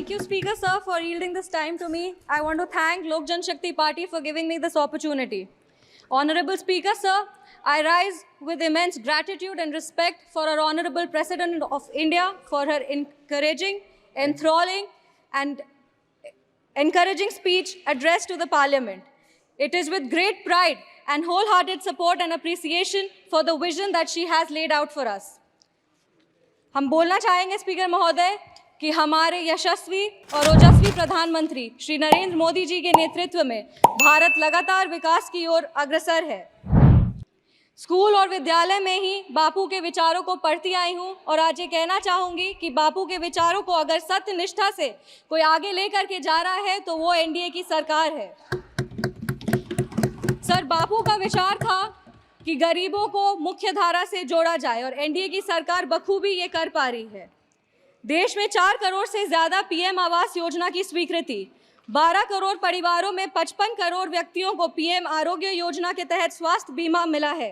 Thank you, Speaker Sir, for yielding this time to me. I want to thank Lok Jan Shakti Party for giving me this opportunity. Honorable Speaker Sir, I rise with immense gratitude and respect for our Honorable President of India for her encouraging, enthralling and encouraging speech addressed to the Parliament. It is with great pride and wholehearted support and appreciation for the vision that she has laid out for us. हम बोलना चाहेंगे speaker महोदय कि हमारे यशस्वी और ओजस्वी प्रधानमंत्री श्री नरेंद्र मोदी जी के नेतृत्व में भारत लगातार विकास की ओर अग्रसर है। स्कूल और विद्यालय में ही बापू के विचारों को पढ़ती आई हूँ और आज ये कहना चाहूँगी कि बापू के विचारों को अगर सत्य निष्ठा से कोई आगे लेकर के जा रहा है तो वो एनडीए की सरकार है। सर, बापू का विचार था कि गरीबों को मुख्य धारा से जोड़ा जाए और एनडीए की सरकार बखूबी ये कर पा रही है। देश में 4 करोड़ से ज़्यादा पीएम आवास योजना की स्वीकृति, 12 करोड़ परिवारों में 55 करोड़ व्यक्तियों को पीएम आरोग्य योजना के तहत स्वास्थ्य बीमा मिला है।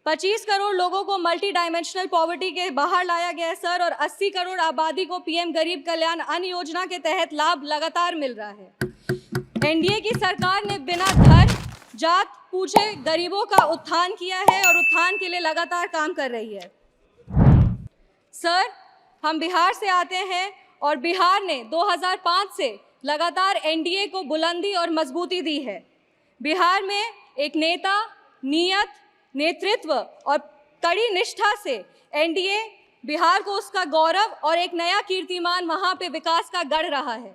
25 करोड़ लोगों को मल्टी डायमेंशनल पॉवर्टी के बाहर लाया गया है सर, और 80 करोड़ आबादी को पीएम गरीब कल्याण अन्न योजना के तहत लाभ लगातार मिल रहा है। एनडीए की सरकार ने बिना धर्म जात पूछे गरीबों का उत्थान किया है और उत्थान के लिए लगातार काम कर रही है। सर, हम बिहार से आते हैं और बिहार ने 2005 से लगातार एनडीए को बुलंदी और मजबूती दी है। बिहार में एक नेता, नियत, नेतृत्व और कड़ी निष्ठा से एनडीए बिहार को उसका गौरव और एक नया कीर्तिमान वहाँ पे विकास का गढ़ रहा है।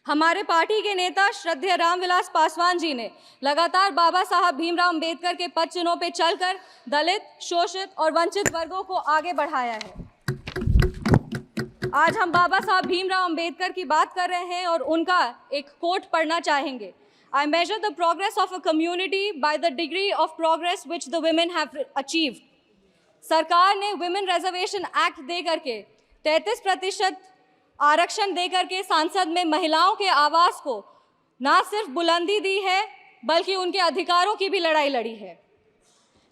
हमारे पार्टी के नेता श्रद्धेय रामविलास पासवान जी ने लगातार बाबा साहब भीमराव अंबेडकर के पद चिन्हों पर चलकर दलित, शोषित और वंचित वर्गों को आगे बढ़ाया है। आज हम बाबा साहब भीमराव अंबेडकर की बात कर रहे हैं और उनका एक कोट पढ़ना चाहेंगे। I measure the progress of a community by the degree of progress which the women have achieved. सरकार ने वुमेन रिजर्वेशन एक्ट दे करके 33% आरक्षण दे करके संसद में महिलाओं के आवास को ना सिर्फ बुलंदी दी है बल्कि उनके अधिकारों की भी लड़ाई लड़ी है।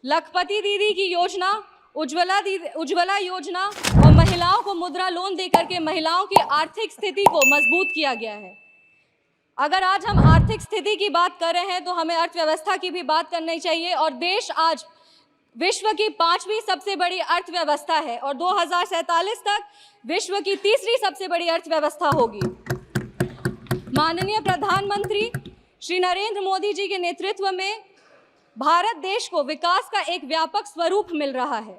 लखपति दीदी की योजना, उज्ज्वला योजना और महिलाओं को मुद्रा लोन दे करके महिलाओं की आर्थिक स्थिति को मजबूत किया गया है। अगर आज हम आर्थिक स्थिति की बात कर रहे हैं तो हमें अर्थव्यवस्था की भी बात करनी चाहिए और देश आज विश्व की 5वीं सबसे बड़ी अर्थव्यवस्था है और 2047 तक विश्व की 3री सबसे बड़ी अर्थव्यवस्था होगी। माननीय प्रधानमंत्री श्री नरेंद्र मोदी जी के नेतृत्व में भारत देश को विकास का एक व्यापक स्वरूप मिल रहा है।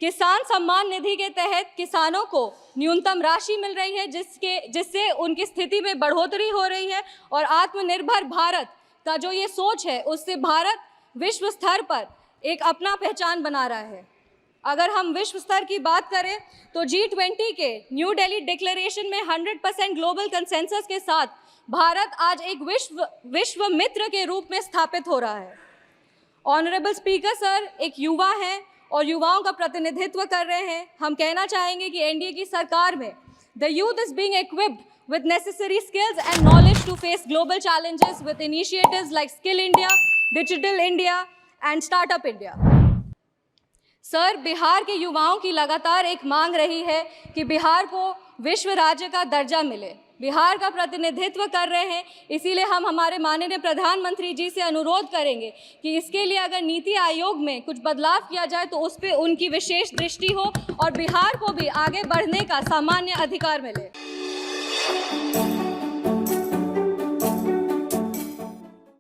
किसान सम्मान निधि के तहत किसानों को न्यूनतम राशि मिल रही है जिससे उनकी स्थिति में बढ़ोतरी हो रही है और आत्मनिर्भर भारत का जो ये सोच है उससे भारत विश्व स्तर पर एक अपना पहचान बना रहा है। अगर हम विश्व स्तर की बात करें तो G20 के न्यू दिल्ली डिक्लेरेशन में 100% ग्लोबल कंसेंसस के साथ भारत आज एक विश्व मित्र के रूप में स्थापित हो रहा है। ऑनरेबल स्पीकर सर एक युवा हैं और युवाओं का प्रतिनिधित्व कर रहे हैं। हम कहना चाहेंगे कि एनडीए की सरकार में the youth is being equipped with necessary skills and knowledge to face global challenges with initiatives like Skill India, Digital India and Startup India. Sir, Bihar के युवाओं की लगातार एक मांग रही है कि बिहार को विश्व राज्य का दर्जा मिले। बिहार का प्रतिनिधित्व कर रहे हैं, इसीलिए हम हमारे माननीय प्रधानमंत्री जी से अनुरोध करेंगे कि इसके लिए अगर नीति आयोग में कुछ बदलाव किया जाए तो उस पर उनकी विशेष दृष्टि हो और बिहार को भी आगे बढ़ने का सामान्य अधिकार मिले।